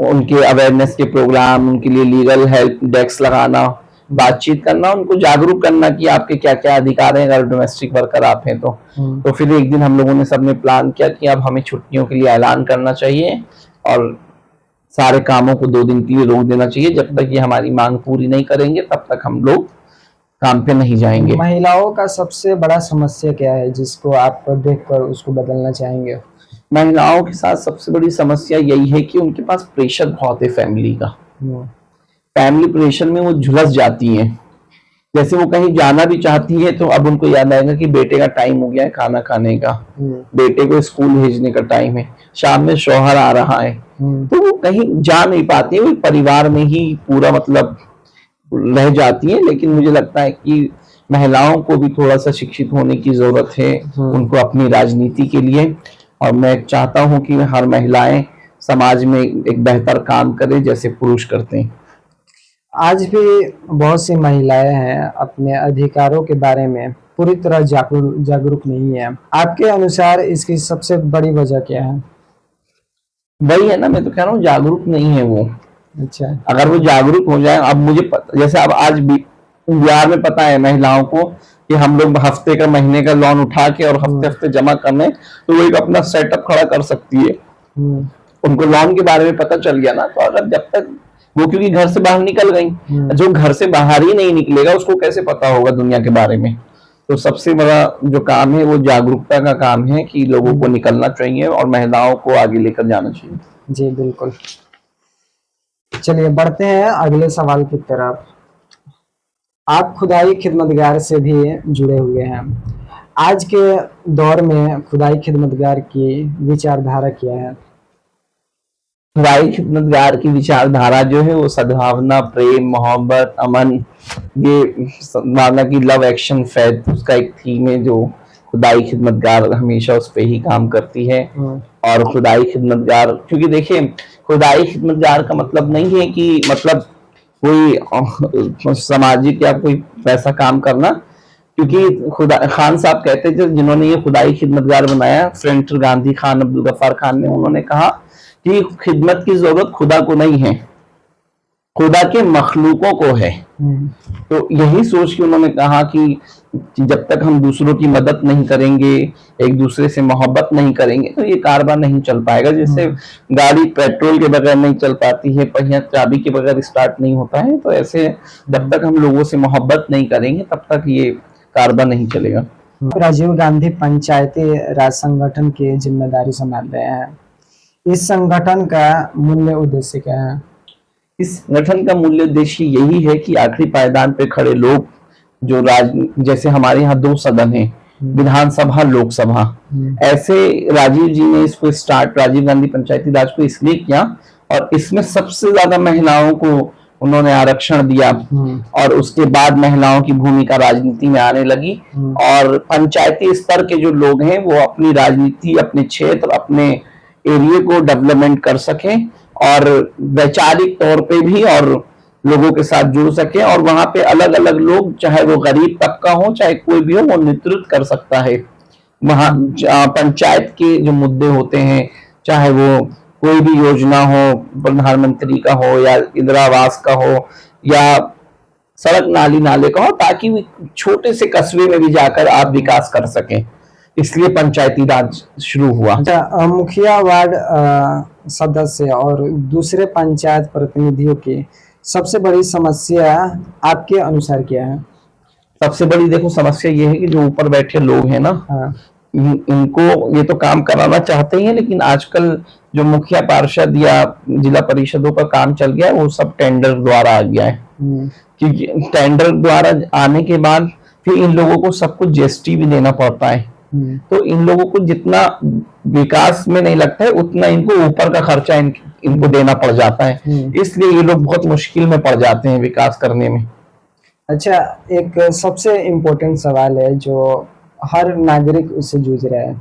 उनके अवेयरनेस के प्रोग्राम, उनके लिए लीगल हेल्प डेस्क लगाना, बातचीत करना, उनको जागरूक करना कि आपके क्या क्या अधिकार हैं अगर डोमेस्टिक वर्कर आप हैं तो फिर एक दिन हम लोगों ने सबने प्लान किया कि अब हमें छुट्टियों के लिए ऐलान करना चाहिए और सारे कामों को 2 दिन के लिए रोक देना चाहिए। जब तक ये हमारी मांग पूरी नहीं करेंगे तब तक हम लोग काम पे नहीं जाएंगे। महिलाओं का सबसे बड़ा समस्या क्या है जिसको आप देखकर उसको बदलना चाहेंगे? महिलाओं के साथ सबसे बड़ी समस्या यही है कि उनके पास प्रेशर बहुत है फैमिली का। फैमिली प्रेशर में वो झुलस जाती हैं। जैसे वो कहीं जाना भी चाहती है तो अब उनको याद आएगा कि बेटे का टाइम हो गया है खाना खाने का, बेटे को स्कूल भेजने का टाइम है, शाम में शौहर आ रहा है, तो वो कहीं जा नहीं पाती है, वो परिवार में ही पूरा मतलब रह जाती है। लेकिन मुझे लगता है कि महिलाओं को भी थोड़ा सा शिक्षित होने की जरूरत है उनको अपनी राजनीति के लिए। और मैं चाहता हूं कि हर महिलाएं समाज में एक बेहतर काम करें जैसे पुरुष करते हैं। आज भी बहुत सी महिलाएं हैं अपने अधिकारों के बारे में पूरी तरह जागरूक नहीं है। आपके अनुसार इसकी सबसे बड़ी वजह क्या है? वही है ना, मैं तो कह रहा हूँ जागरूक नहीं है वो। अच्छा। अगर वो जागरूक हो जाए, अब मुझे जैसे अब आज बिहार में पता है महिलाओं को कि हम लोग हफ्ते का महीने का लोन उठा के और हफ्ते हफ्ते जमा करने, तो वो एक अपना सेटअप खड़ा कर सकती है। उनको लोन के बारे में पता चल गया ना, तो अगर जब तक वो, क्योंकि घर से बाहर निकल गई, जो घर से बाहर ही नहीं निकलेगा उसको कैसे पता होगा दुनिया के बारे में। तो सबसे बड़ा जो काम है वो जागरूकता का काम है कि लोगों को निकलना चाहिए और महिलाओं को आगे लेकर जाना चाहिए। जी बिल्कुल। चलिए बढ़ते हैं अगले सवाल की तरफ। आप खुदाई खिदमतगार से भी जुड़े हुए हैं। आज के दौर में खुदाई खिदमतगार की विचारधारा क्या है? खुदाई खिदमतगार की विचारधारा जो है वो सद्भावना, प्रेम, मोहब्बत, अमन, ये माना कि लव एक्शन फेथ, उसका एक थीम है जो खुदाई खिदमतगार हमेशा उस पे ही काम करती है। और खुदाई खिदमतगार, क्योंकि देखिए खुदाई खिदमतगार का मतलब नहीं है कि मतलब कोई सामाजिक या कोई वैसा काम करना, क्योंकि खुदा खान साहब कहते थे जिन्होंने ये खुदाई खिदमतगार बनाया, फ्रेंटर गांधी खान अब्दुल गफ्फार खान ने, उन्होंने कहा कि खिदमत की जरूरत खुदा को नहीं है, खुदा के मखलूकों को है। तो यही सोच के उन्होंने कहा कि जब तक हम दूसरों की मदद नहीं करेंगे, एक दूसरे से मोहब्बत नहीं करेंगे, तो ये कारोबार नहीं चल पाएगा। जैसे गाड़ी पेट्रोल के बगैर नहीं चल पाती है, पहिया चाबी के बगैर स्टार्ट नहीं होता है, तो ऐसे जब तक हम लोगों से मोहब्बत नहीं करेंगे तब तक ये कारोबार नहीं चलेगा। राजीव गांधी पंचायती राज संगठन की जिम्मेदारी संभाल रहे हैं। इस संगठन का मूल्य उद्देश्य क्या है? इस संगठन का मूल्य उद्देश्य यही है कि आखिरी पायदान पे खड़े लोग, जो जैसे हमारे यहाँ 2 सदन हैं, विधानसभा, लोकसभा, ऐसे राजीव जी ने इसको स्टार्ट, राजीव गांधी पंचायती राज को इसलिए किया, और इसमें सबसे ज्यादा महिलाओं को उन्होंने आरक्षण दिया, और उसके बाद महिलाओं की भूमिका राजनीति में आने लगी, और पंचायती स्तर के जो लोग हैं वो अपनी राजनीति, अपने क्षेत्र, अपने एरिया को डेवलपमेंट कर सके और वैचारिक तौर पे भी और लोगों के साथ जुड़ सके, और वहां पे अलग अलग लोग, चाहे वो गरीब तबका हो चाहे कोई भी हो, वो नेतृत्व कर सकता है। वहां पंचायत के जो मुद्दे होते हैं, चाहे वो कोई भी योजना हो, प्रधानमंत्री का हो या इंदिरा आवास का हो या सड़क नाली नाले का हो, ताकि छोटे से कस्बे में भी जाकर आप विकास कर सकें, इसलिए पंचायती राज शुरू हुआ। मुखिया, वार्ड सदस्य और दूसरे पंचायत प्रतिनिधियों की सबसे बड़ी समस्या आपके अनुसार क्या है? सबसे बड़ी देखो समस्या ये है कि जो ऊपर बैठे लोग हैं ना, इनको ये तो काम कराना चाहते ही हैं, लेकिन आजकल जो मुखिया पार्षद या जिला परिषदों का काम चल गया है वो सब टेंडर द्वारा आ गया है। क्योंकि टेंडर द्वारा आने के बाद फिर इन लोगों को सब कुछ जीएसटी भी देना पड़ता है, तो इन लोगों को जितना विकास में नहीं लगता है उतना इनको ऊपर का खर्चा इनको देना पड़ जाता है, इसलिए ये लोग बहुत मुश्किल में पड़ जाते हैं विकास करने में। अच्छा, एक सबसे इम्पोर्टेंट सवाल है जो हर नागरिक उससे जूझ रहा है।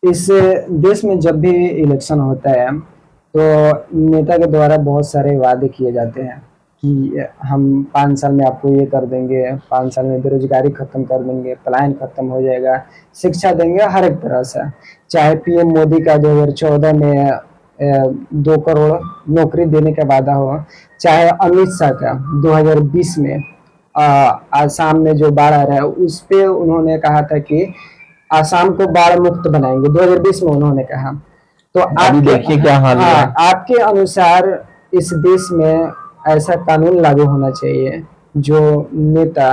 इस देश में जब भी इलेक्शन होता है तो नेता के द्वारा बहुत सारे वादे किए जाते हैं कि हम 5 साल में आपको ये कर देंगे, 5 साल में बेरोजगारी खत्म कर देंगे, पलायन खत्म हो जाएगा, शिक्षा देंगे, हर एक तरह से। चाहे पीएम मोदी का 2014 में 2 करोड़ नौकरी देने का वादा हो, चाहे अमित शाह का 2020 में आसाम में जो बाढ़ आ रहा है उस पे उन्होंने कहा था कि आसाम को बाढ़ मुक्त बनाएंगे, 2020 में उन्होंने कहा। तो आप देखिए क्या हाल है। आपके अनुसार इस देश में ऐसा कानून लागू होना चाहिए जो नेता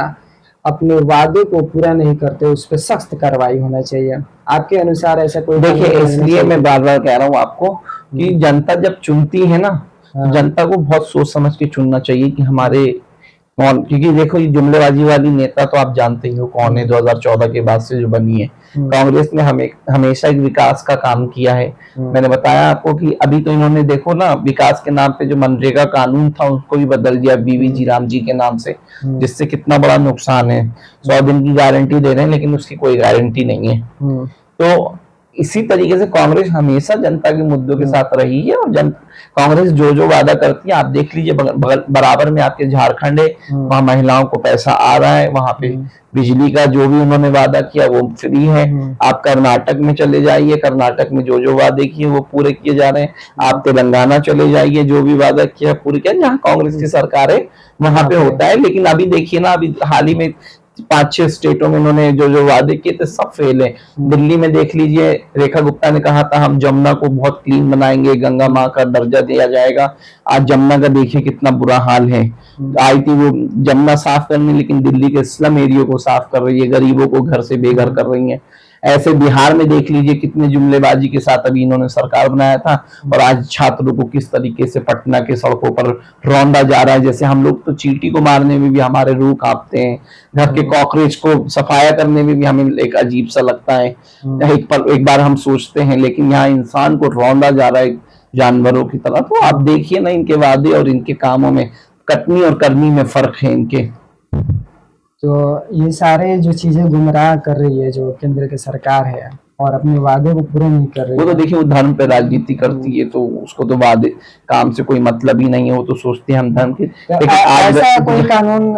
अपने वादे को पूरा नहीं करते उस पर सख्त कार्रवाई होना चाहिए। आपके अनुसार ऐसा कोई? देखिए, इसलिए मैं बार बार कह रहा हूँ आपको कि जनता जब चुनती है ना, जनता को बहुत सोच समझ के चुनना चाहिए कि हमारे कौन, क्योंकि देखो ये जुमलेबाजी वाली नेता तो आप जानते ही हो कौन है, 2014 के बाद से जो बनी है। कांग्रेस ने हमेशा एक विकास का काम किया है। मैंने बताया आपको कि अभी तो इन्होंने देखो ना, विकास के नाम पे जो मनरेगा कानून था उसको भी बदल दिया बीवी राम जी के नाम से, जिससे कितना बड़ा नुकसान है। 100 दिन की गारंटी दे रहे हैं लेकिन उसकी कोई गारंटी नहीं है। तो इसी तरीके से कांग्रेस हमेशा जनता के मुद्दों के साथ रही है, और कांग्रेस जो जो वादा करती है आप देख लीजिए, बराबर में आपके झारखंड है, वहां महिलाओं को पैसा आ रहा है, वहां पे बिजली का जो भी उन्होंने वादा किया वो फ्री है। आप कर्नाटक में चले जाइए, कर्नाटक में जो जो वादे किए वो पूरे किए जा रहे हैं। आप तेलंगाना चले जाइए, जो भी वादा किया पूरे किया, जहाँ कांग्रेस की सरकार है वहां पे होता है। लेकिन अभी देखिए ना, अभी हाल ही में 5-6 स्टेटों में उन्होंने जो जो वादे किए थे सब फेल है। दिल्ली में देख लीजिए, रेखा गुप्ता ने कहा था हम जमुना को बहुत क्लीन बनाएंगे, गंगा माँ का दर्जा दिया जाएगा। आज जमुना का देखिए कितना बुरा हाल है। आई थी वो जमुना साफ करने, लेकिन दिल्ली के स्लम एरिया को साफ कर रही है, गरीबों को घर से बेघर कर रही है। ऐसे बिहार में देख लीजिए कितने जुमलेबाजी के साथ अभी इन्होंने सरकार बनाया था, और आज छात्रों को किस तरीके से पटना के सड़कों पर रौंदा जा रहा है। जैसे हम लोग तो चींटी को मारने में भी हमारे रूह कांपते हैं, घर के कॉकरोच को सफाया करने में भी हमें एक अजीब सा लगता है। एक बार हम सोचते हैं, लेकिन यहाँ इंसान को रौंदा जा रहा है जानवरों की तरह। तो आप देखिए ना, इनके वादे और इनके कामों में, कटनी और करनी में फर्क है इनके। तो ये सारे जो चीजें गुमराह कर रही है जो केंद्र की सरकार है, और अपने वादे को पूरे नहीं कर रही वो तो है। देखिए वो धर्म पे राजनीति करती है, तो उसको तो वादे काम से कोई मतलब ही नहीं है। वो तो सोचते हैं हम धर्म की, लेकिन आज ऐसा कोई कानून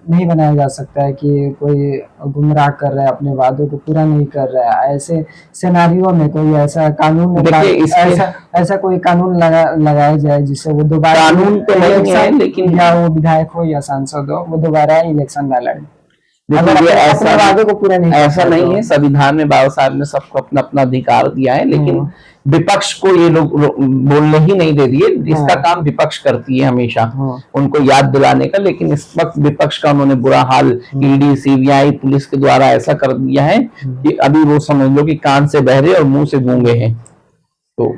नहीं बनाया जा सकता है कि कोई गुमराह कर रहा है, अपने वादों को पूरा नहीं कर रहा है। ऐसे सिनेरियो में कोई ऐसा कानून ऐसा कोई कानून लगाया जाए जिससे वो दोबारा, कानून तो नहीं है, लेकिन या वो विधायक हो या सांसद हो, वो दोबारा इलेक्शन न लड़े। देखिए अपने वादे को पूरा नहीं, ऐसा नहीं है। संविधान में बाबा साहब ने सबको अपना अपना अधिकार दिया है, लेकिन विपक्ष को ये लोग बोलने ही नहीं दे दिए। इसका काम विपक्ष करती है हमेशा, उनको याद दिलाने का। लेकिन इस वक्त विपक्ष का उन्होंने बुरा हाल ईडी, सीबीआई, पुलिस के द्वारा ऐसा कर दिया है कि अभी वो समझ लो कि कान से बहरे और मुंह से गूंगे हैं, तो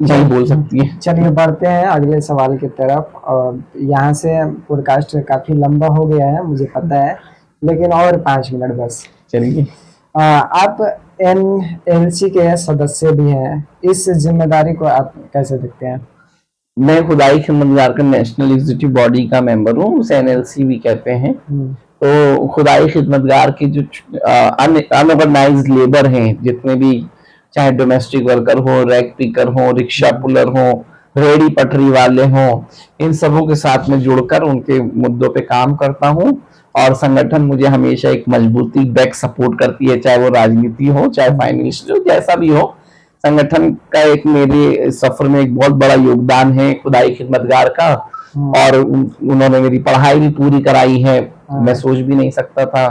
नहीं बोल सकती है। चलिए बढ़ते हैं अगले सवाल की तरफ। और यहाँ से पॉडकास्ट काफी लंबा हो गया है मुझे पता है, लेकिन और 5 मिनट बस। चलिए, आप एनएलसी के सदस्य भी हैं, इस जिम्मेदारी को आप कैसे देखते हैं? मैं खुदाई खिदमतगार का नेशनल एग्जीक्यूटिव बॉडी का मेंबर हूँ, उसे एनएलसी भी कहते हैं। तो खुदाई खिदमतगार की जो अनऑर्गेनाइज्ड लेबर हैं, जितने भी, चाहे डोमेस्टिक वर्कर हो, रैक पिकर हो, रिक्शा पुलर हो, रेडी पटरी वाले हो, इन सबों के साथ में जुड़कर उनके मुद्दों पे काम करता हूँ। और संगठन मुझे हमेशा एक मजबूती बैक सपोर्ट करती है, चाहे वो राजनीति हो, चाहे फाइनेंशियल हो, जैसा भी हो। संगठन का एक मेरे सफर में एक बहुत बड़ा योगदान है खुदाई खिदमतगार का, और उन्होंने मेरी पढ़ाई भी पूरी कराई है। मैं सोच भी नहीं सकता था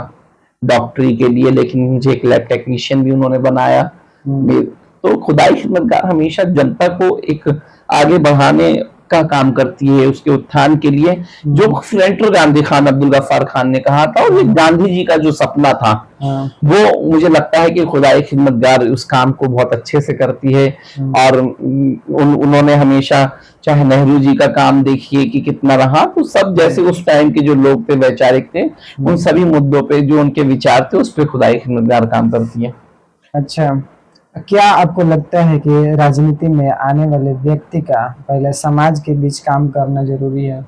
डॉक्टरी के लिए, लेकिन मुझे एक लैब टेक्नीशियन भी उन्होंने बनाया। तो खुदाई खिदमतगार हमेशा जनता को एक आगे बढ़ाने का काम करती है, उसके उत्थान के लिए। जो सेनेटर गांधी खान अब्दुल गफ्फार खान ने कहा था, और ये गांधी जी का जो सपना था, वो मुझे लगता है कि खुदाई खिदमतगार उस काम को बहुत अच्छे से करती है। और उन्होंने हमेशा, चाहे नेहरू जी का काम देखिए कि कितना रहा, तो सब जैसे उस टाइम के जो लोग थे, वैचारिक थे, उन सभी मुद्दों पे जो उनके विचार थे, उस पर खुदाई खिदमतगार काम करती है। अच्छा, क्या आपको लगता है कि राजनीति में आने वाले व्यक्ति का पहले समाज के बीच काम करना जरूरी है?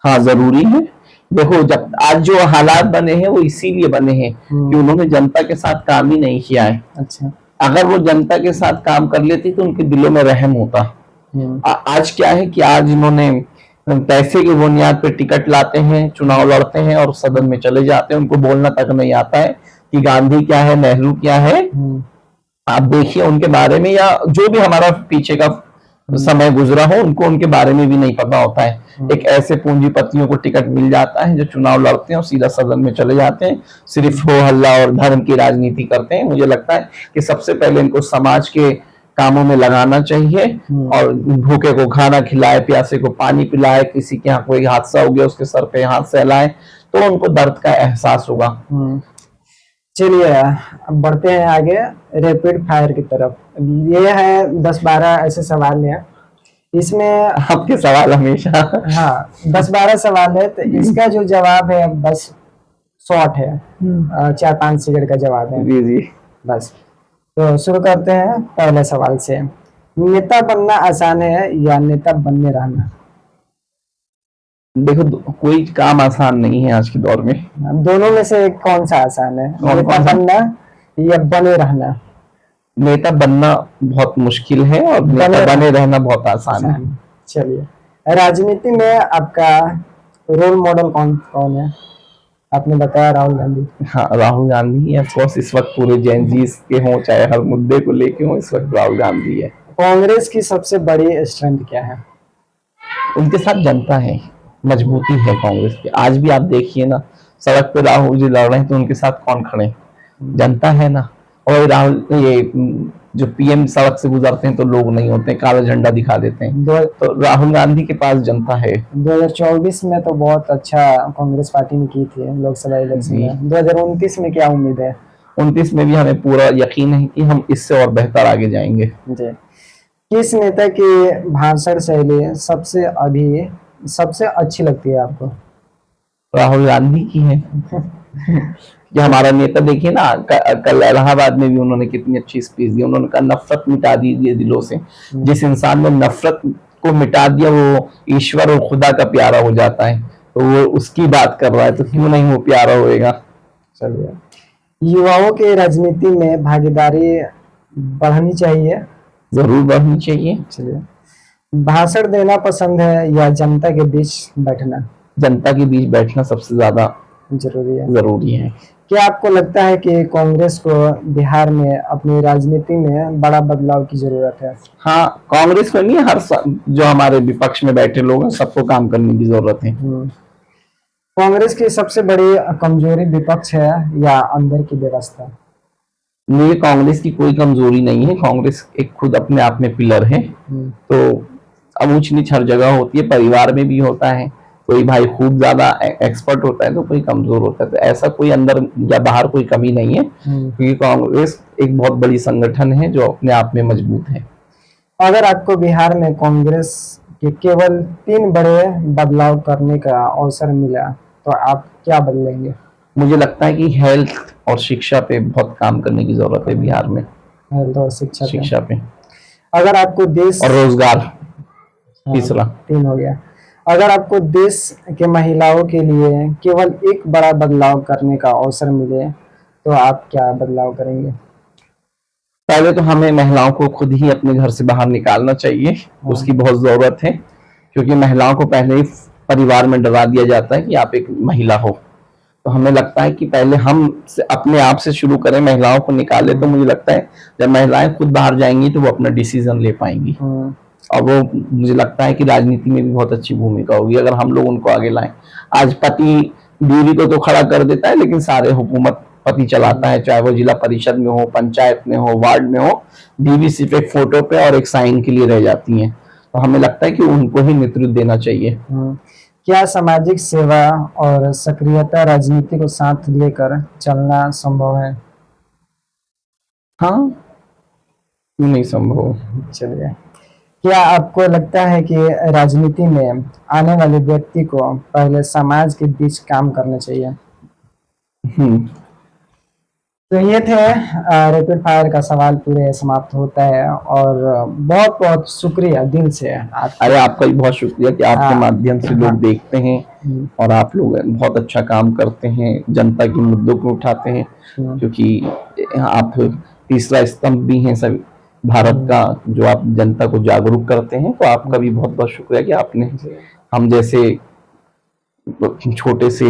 हाँ, जरूरी है। देखो, जब आज जो हालात बने हैं वो इसीलिए बने हैं कि उन्होंने जनता के साथ काम ही नहीं किया है। अच्छा, अगर वो जनता के साथ काम कर लेती तो उनके दिलों में रहम होता। आज क्या है कि आज इन्होंने पैसे की बुनियाद पे टिकट लाते हैं, चुनाव लड़ते हैं और सदन में चले जाते हैं। उनको बोलना तक नहीं आता है कि गांधी क्या है, नेहरू क्या है। आप देखिए उनके बारे में, या जो भी हमारा पीछे का समय गुजरा हो, उनको उनके बारे में भी नहीं पता होता है। एक ऐसे पूंजीपतियों को टिकट मिल जाता है जो चुनाव लड़ते हैं और सीधा सदन में चले जाते हैं, सिर्फ हो हल्ला और धर्म की राजनीति करते हैं। मुझे लगता है कि सबसे पहले इनको समाज के कामों में लगाना चाहिए, और भूखे को खाना खिलाए, प्यासे को पानी पिलाए, किसी के यहाँ कोई हादसा हो गया उसके सर पे हाथ सहलाए, तो उनको दर्द का एहसास होगा। चलिए अब बढ़ते हैं आगे रैपिड फायर की तरफ। ये है 10-12 ऐसे सवाल हैं, इसमें आपके सवाल हमेशा, हाँ 10-12 सवाल है, तो इसका जो जवाब है बस शॉर्ट है, 4-5 सेकंड का जवाब है। जी जी, बस। तो शुरू करते हैं पहले सवाल से। नेता बनना आसान है या नेता बनने रहना? देखो, कोई काम आसान नहीं है आज के दौर में। दोनों में से कौन सा आसान है, नेता बनना या बने रहना? नेता बनना बहुत मुश्किल है और नेता बने रहना बहुत आसान है। चलिए, राजनीति में आपका रोल मॉडल कौन कौन है? आपने बताया राहुल गांधी। हाँ, राहुल गांधी ऑफ कोर्स इस वक्त पूरे जेन जीस के हों, चाहे हर मुद्दे को लेके हों, इस वक्त राहुल गांधी है। कांग्रेस की सबसे बड़ी स्ट्रेंथ क्या है? उनके साथ जनता है, मजबूती है कांग्रेस की। आज भी आप देखिए ना, सड़क पे राहुल जी लड़ रहे हैं तो उनके साथ कौन खड़े? जनता है ना। और राहुल ये जो पीएम सड़क से गुजरते हैं तो लोग नहीं होते, काला झंडा दिखा देते हैं। तो राहुल गांधी के पास जनता है। 2024 में तो बहुत अच्छा कांग्रेस पार्टी ने की थी लोकसभा इलेक्शन में। 2029 में क्या उम्मीद है? 29 में भी हमें पूरा यकीन है कि हम इससे और बेहतर आगे जाएंगे। जी। किस नेता की भाषण शैली सबसे अच्छी लगती है आपको? राहुल गांधी की है। कि हमारा नेता देखिए ना, कल इलाहाबाद में भी उन्होंने कितनी अच्छी स्पीच दी। उन्होंने कहा नफरत मिटा दीजिए दिलों से। जिस इंसान ने नफरत को मिटा दिया वो ईश्वर और खुदा का प्यारा हो जाता है। तो वो उसकी बात कर रहा है, तो क्यों नहीं वो प्यारा होएगा। चलिए, युवाओं के राजनीति में भागीदारी बढ़नी चाहिए? जरूर बढ़नी चाहिए। चलिए, भाषण देना पसंद है या जनता के बीच बैठना? जनता के बीच बैठना सबसे ज्यादा जरूरी है। क्या आपको लगता है कि कांग्रेस को बिहार में अपनी राजनीति में बड़ा बदलाव की जरूरत है? हाँ, कांग्रेस को नहीं, हर जो हमारे विपक्ष में बैठे लोग हैं सबको काम करने की जरूरत है। कांग्रेस की सबसे बड़ी कमजोरी विपक्ष है या अंदर की व्यवस्था? नहीं, कांग्रेस की कोई कमजोरी नहीं है। कांग्रेस एक खुद अपने आप में पिलर है। तो अब ऊंच नीच हर जगह होती है, परिवार में भी होता है। कोई भाई खूब ज्यादा एक्सपर्ट होता है तो कोई कमजोर होता है। तो ऐसा कोई अंदर या बाहर कोई कमी नहीं है, क्योंकि कांग्रेस एक बहुत बड़ी संगठन है जो अपने आप में मजबूत है। अगर आपको बिहार में कांग्रेस के केवल 3 बड़े बदलाव करने का अवसर मिला तो आप क्या बदलेंगे? मुझे लगता है कि हेल्थ और शिक्षा पे बहुत काम करने की जरूरत है बिहार में। हेल्थ और शिक्षा पे। अगर आपको देश और रोजगार, तीसरा। 3 हो गया। अगर आपको देश के महिलाओं के लिए केवल एक बड़ा बदलाव करने का अवसर मिले तो आप क्या बदलाव करेंगे? पहले तो हमें महिलाओं को खुद ही अपने घर से बाहर निकालना चाहिए। उसकी बहुत जरूरत है, क्योंकि महिलाओं को पहले ही परिवार में डरा दिया जाता है कि आप एक महिला हो। तो हमें लगता है कि पहले हम अपने आप से शुरू करें, महिलाओं को निकाले। तो मुझे लगता है जब महिलाएं खुद बाहर जाएंगी तो वो अपना डिसीजन ले पाएंगी। और वो मुझे लगता है कि राजनीति में भी बहुत अच्छी भूमिका होगी अगर हम लोग उनको आगे लाएं। आज पति बीवी को तो खड़ा कर देता है, लेकिन सारे हुकूमत पति चलाता है, चाहे वो जिला परिषद में हो, पंचायत में हो, वार्ड में हो। बीवी सिर्फ एक फोटो पे और एक साइन के लिए रह जाती हैं। तो हमें लगता है कि उनको ही नेतृत्व देना चाहिए। क्या सामाजिक सेवा और सक्रियता राजनीति को साथ लेकर चलना संभव है? हाँ, क्यों नहीं संभव। चलिए, क्या आपको लगता है कि राजनीति में आने वाले व्यक्ति को पहले समाज के बीच काम करना चाहिए? तो ये थे रैपिड फायर का सवाल पूरे समाप्त होता है। और बहुत बहुत शुक्रिया दिल से। अरे आपका भी बहुत शुक्रिया कि आपके माध्यम से लोग देखते हैं और आप लोग बहुत अच्छा काम करते हैं, जनता के मुद्दों को उठाते हैं, क्योंकि आप तीसरा स्तंभ भी हैं सभी भारत का, जो आप जनता को जागरूक करते हैं। तो आपका भी बहुत बहुत शुक्रिया कि आपने हम जैसे छोटे से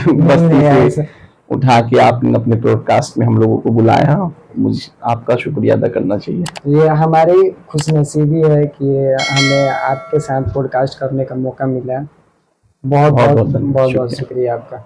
बस्ती से उठा के आपने अपने पॉडकास्ट में हम लोगों को बुलाया। मुझे आपका शुक्रिया अदा करना चाहिए। ये हमारी खुशनसीबी है कि हमें आपके साथ पॉडकास्ट करने का मौका मिला। बहुत बहुत शुक्रिया आपका।